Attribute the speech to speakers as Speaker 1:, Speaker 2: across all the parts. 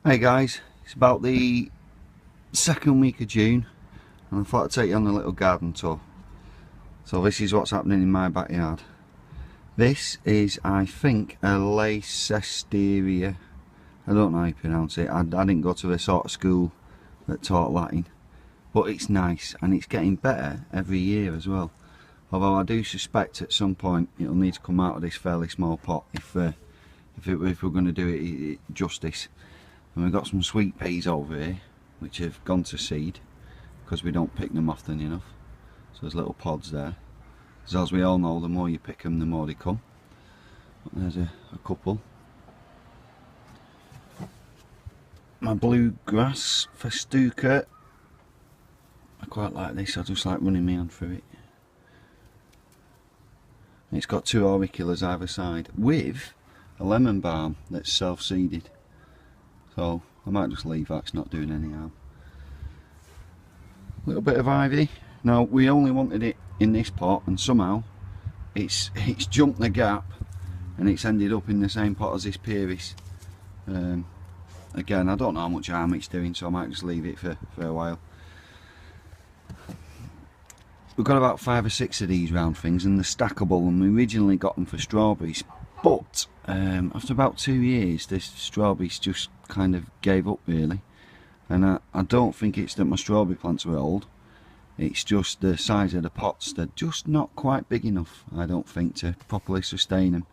Speaker 1: Hey guys, it's about the second week of June and I thought I'd take you on a little garden tour. So this is what's happening in my backyard. This is, I think, a Leicesteria. I don't know how you pronounce it. I didn't go to the sort of school that taught Latin, but it's nice and it's getting better every year as well. Although I do suspect at some point it'll need to come out of this fairly small pot if we're going to do it justice. And we've got some sweet peas over here which have gone to seed because we don't pick them often enough. So there's little pods there. So as we all know, the more you pick them, the more they come. But there's a couple. My bluegrass festuca. I quite like this. I just like running my hand through it. And it's got two auriculas either side with a lemon balm that's self-seeded. So I might just leave that, it's not doing any harm. A little bit of ivy. Now we only wanted it in this pot and somehow it's jumped the gap and it's ended up in the same pot as this Pieris. Again, I don't know how much harm it's doing, so I might just leave it for a while. We've got about 5 or 6 of these round things and they're stackable, and we originally got them for strawberries, but after about 2 years the strawberries just kind of gave up really, and I don't think it's that my strawberry plants were old, it's just the size of the pots. They're just not quite big enough, I don't think, to properly sustain them.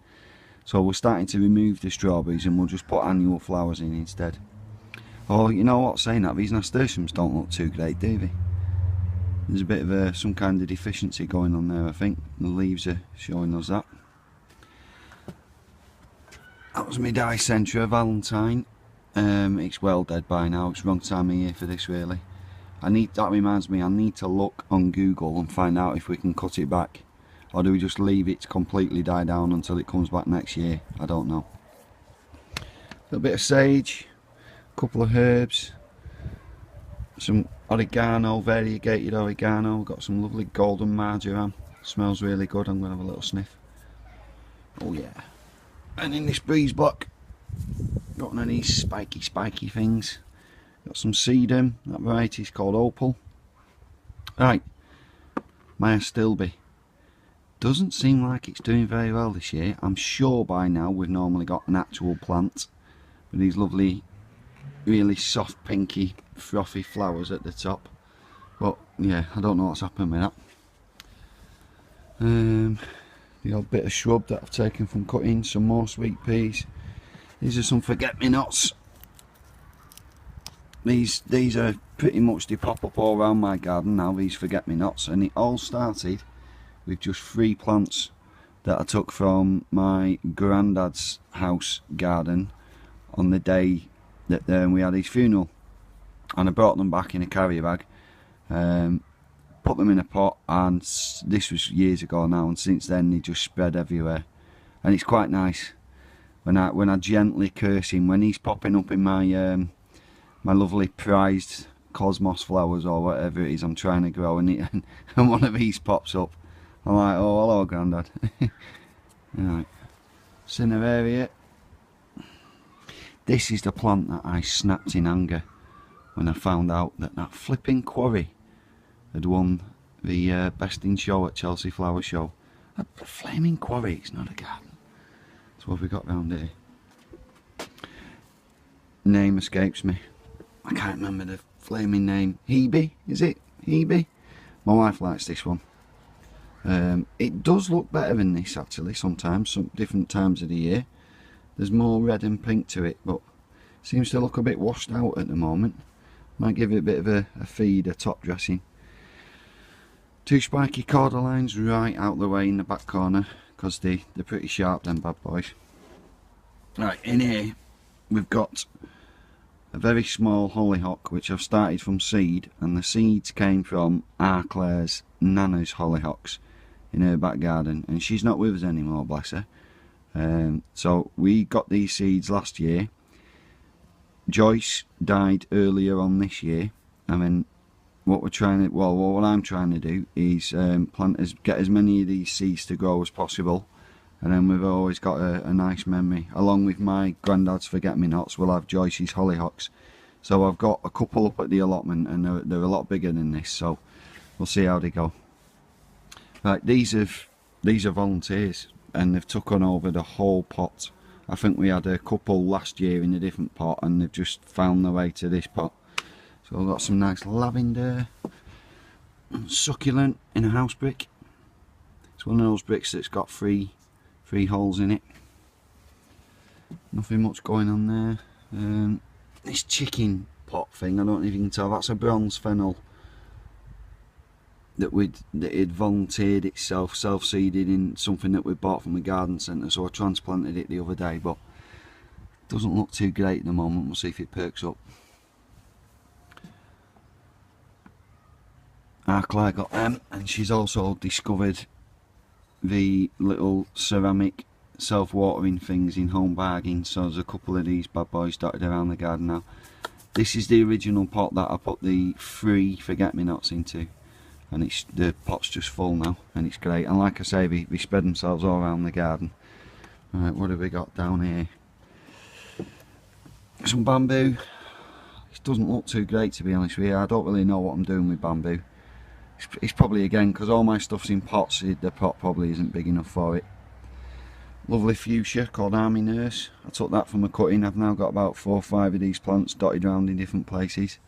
Speaker 1: So we're starting to remove the strawberries and we'll just put annual flowers in instead. Oh, you know what, saying that, these nasturtiums don't look too great, do they? There's a bit of some kind of deficiency going on there, I think. The leaves are showing us that. That was my Dicentra Valentine. It's well dead by now. It's wrong time of year for this really. That reminds me, I need to look on Google and find out if we can cut it back, or do we just leave it to completely die down until it comes back next year? I don't know. A little bit of sage, a couple of herbs, some oregano, variegated oregano. We've got some lovely golden marjoram. Smells really good. I'm going to have a little sniff. Oh yeah. And in this breeze block, got one of these spiky things. Got some sedum. That variety is called Opal. Right, my astilbe. Doesn't seem like it's doing very well this year. I'm sure by now we've normally got an actual plant with these lovely, really soft, pinky, frothy flowers at the top. But yeah, I don't know what's happened with that. The odd bit of shrub that I've taken from cutting, some more sweet peas. These are some forget-me-nots. These are pretty much, they pop up all around my garden now, these forget-me-nots, and it all started with just 3 plants that I took from my granddad's house garden on the day that we had his funeral, and I brought them back in a carrier bag, put them in a pot, and this was years ago now, and since then they just spread everywhere, and it's quite nice when I gently curse him when he's popping up in my my lovely prized cosmos flowers or whatever it is I'm trying to grow, and one of these pops up. I'm like, oh hello Grandad. Right, Cineraria. This is the plant that I snapped in anger when I found out that flipping quarry had won the best in show at Chelsea Flower Show. A flaming quarry, it's not a garden. That's what we got round here. Name escapes me. I can't remember the flaming name. Hebe, is it? Hebe? My wife likes this one. It does look better than this actually sometimes, some different times of the year. There's more red and pink to it, but seems to look a bit washed out at the moment. Might give it a bit of a feed, a top dressing. 2 spiky cordylines right out the way in the back corner, because they're pretty sharp, them bad boys. Right, in here we've got a very small hollyhock which I've started from seed, and the seeds came from Claire's Nana's hollyhocks in her back garden, and she's not with us anymore, bless her. So we got these seeds last year. Joyce died earlier on this year, and then what I'm trying to do is get as many of these seeds to grow as possible, And then we've always got a nice memory. Along with my granddad's forget-me-nots, we'll have Joyce's hollyhocks. So I've got a couple up at the allotment, and they're a lot bigger than this, so we'll see how they go. Right, these are volunteers, and they've took on over the whole pot. I think we had a couple last year in a different pot, and they've just found their way to this pot. So I've got some nice lavender, succulent in a house brick. It's one of those bricks that's got three holes in it. Nothing much going on there. This chicken pot thing, I don't know if you can tell, that's a bronze fennel that it volunteered itself, self-seeded in something that we bought from a garden centre, so I transplanted it the other day, but it doesn't look too great at the moment. We'll see if it perks up. Our Claire got them, and she's also discovered the little ceramic self-watering things in Home Bargain, so there's a couple of these bad boys dotted around the garden now. This is the original pot that I put the 3 forget-me-nots into, and the pot's just full now, and it's great. And like I say, they spread themselves all around the garden. Right, what have we got down here? Some bamboo. It doesn't look too great, to be honest with you. I don't really know what I'm doing with bamboo. It's probably, again, because all my stuff's in pots, the pot probably isn't big enough for it. Lovely fuchsia called Army Nurse. I took that from a cutting. I've now got about 4 or 5 of these plants dotted around in different places.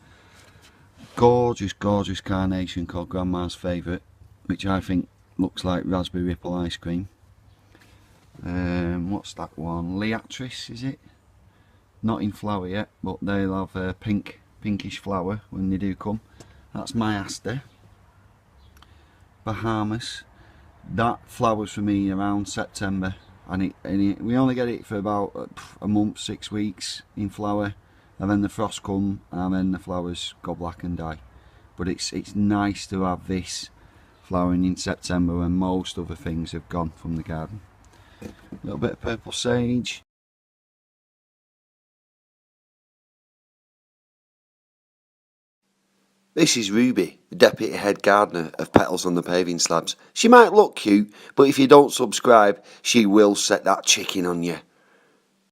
Speaker 1: Gorgeous, gorgeous carnation called Grandma's Favourite, which I think looks like raspberry ripple ice cream. What's that one? Leatris, is it? Not in flower yet, but they'll have a pinkish flower when they do come. That's my Aster. Bahamas. That flowers for me around September, and we only get it for about a month, 6 weeks in flower, and then the frost come, and then the flowers go black and die. But it's nice to have this flowering in September when most other things have gone from the garden. A little bit of purple sage.
Speaker 2: This is Ruby, the deputy head gardener of Petals on the Paving Slabs. She might look cute, but if you don't subscribe, she will set that chicken on you.